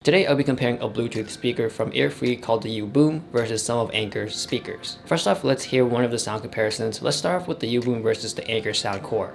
Today I'll be comparing a Bluetooth speaker from Earfun called the Uboom versus some of Anker's speakers. First off, let's hear one of the sound comparisons. Let's start off with the Uboom versus the Anker Soundcore.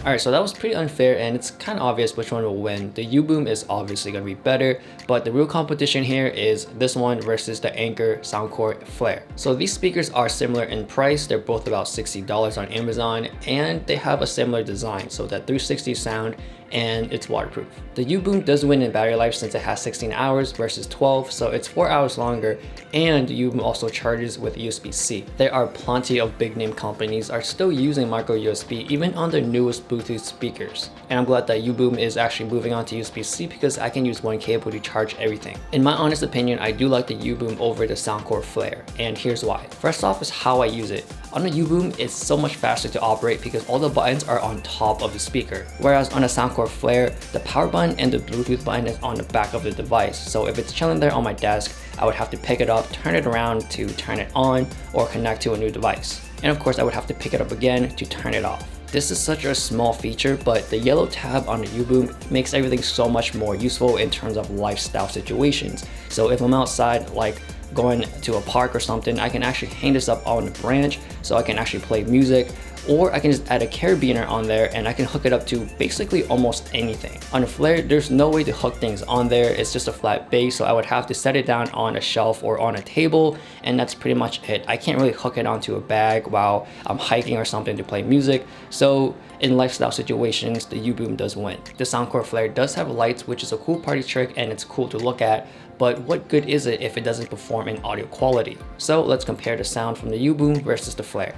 Alright, so that was pretty unfair and it's kind of obvious which one will win. The Uboom is obviously going to be better, but the real competition here is this one versus the Anker Soundcore Flare. So these speakers are similar in price. They're both about $60 on Amazon and they have a similar design, so that 360 sound, and it's waterproof. The Uboom does win in battery life since it has 16 hours versus 12, so it's 4 hours longer, and the Uboom also charges with USB-C. There are plenty of big name companies are still using micro USB even on their newest Bluetooth speakers. And I'm glad that Uboom is actually moving on to USB-C because I can use one cable to charge everything. In my honest opinion, I do like the Uboom over the Soundcore Flare, and here's why. First off is how I use it. On the Uboom, it's so much faster to operate because all the buttons are on top of the speaker, whereas on a Soundcore Flare, the power button and the Bluetooth button is on the back of the device. So if it's chilling there on my desk, I would have to pick it up, turn it around to turn it on, or connect to a new device. And of course, I would have to pick it up again to turn it off. This is such a small feature, but the yellow tab on the Uboom makes everything so much more useful in terms of lifestyle situations. So if I'm outside, like going to a park or something, I can actually hang this up on the branch so I can actually play music, or I can just add a carabiner on there and I can hook it up to basically almost anything. On a Flare, there's no way to hook things on there. It's just a flat base, so I would have to set it down on a shelf or on a table, and that's pretty much it. I can't really hook it onto a bag while I'm hiking or something to play music. So in lifestyle situations, the Uboom does win. The Soundcore Flare does have lights, which is a cool party trick and it's cool to look at, but what good is it if it doesn't perform in audio quality? So let's compare the sound from the Uboom versus the Flare.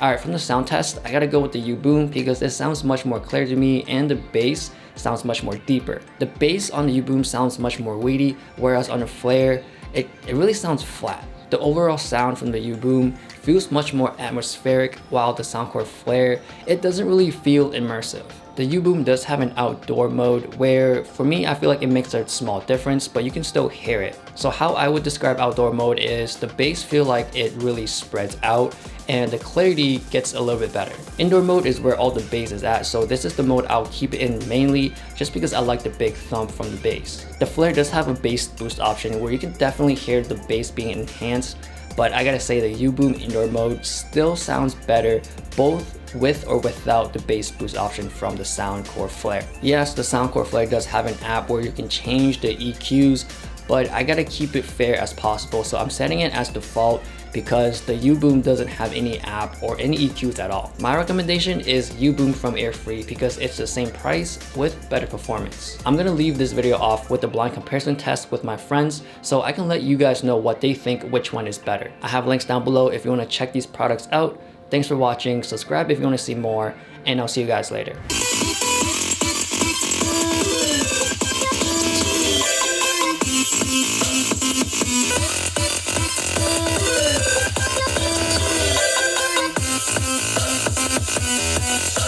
Alright, from the sound test, I gotta go with the Uboom because it sounds much more clear to me and the bass sounds much more deeper. The bass on the Uboom sounds much more weighty, whereas on the Flare, it really sounds flat. The overall sound from the Uboom feels much more atmospheric, while the Soundcore Flare, it doesn't really feel immersive. The Uboom does have an outdoor mode where, for me, I feel like it makes a small difference, but you can still hear it. So how I would describe outdoor mode is the bass feel like it really spreads out and the clarity gets a little bit better. Indoor mode is where all the bass is at, so this is the mode I'll keep it in mainly just because I like the big thump from the bass. The Flare does have a bass boost option where you can definitely hear the bass being enhanced, but I gotta say the Uboom indoor mode still sounds better both with or without the bass boost option from the Soundcore Flare. Yes, the Soundcore Flare does have an app where you can change the EQs, but I gotta keep it fair as possible, so I'm setting it as default because the Uboom doesn't have any app or any EQs at all. My recommendation is Uboom from Earfun because it's the same price with better performance. I'm gonna leave this video off with a blind comparison test with my friends so I can let you guys know what they think which one is better. I have links down below if you wanna check these products out. Thanks for watching, subscribe if you wanna see more, and I'll see you guys later.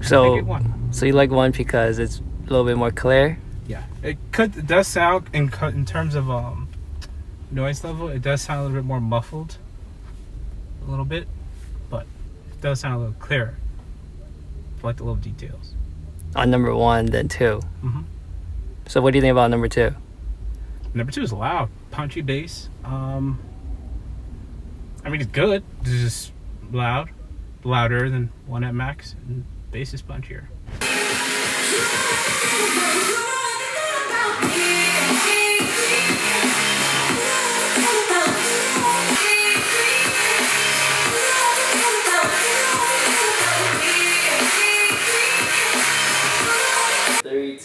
So you like one because it's a little bit more clear? Yeah, it does sound in terms of noise level, it does sound a little bit more muffled, a little bit, but it does sound a little clearer. I like the little details. On number one, then two. So what do you think about number two? Number two is loud, punchy bass. I mean, it's good. It's just loud, louder than one at max, and bass is punchier.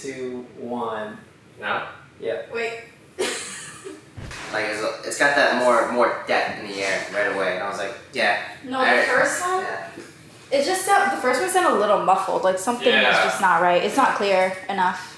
2, 1. Now? Yeah. Wait. Like it's got that more depth in the air right away. And I was like, yeah. No, the first one. Yeah. It just the first one sounded a little muffled. Like something was just not right. It's not clear enough.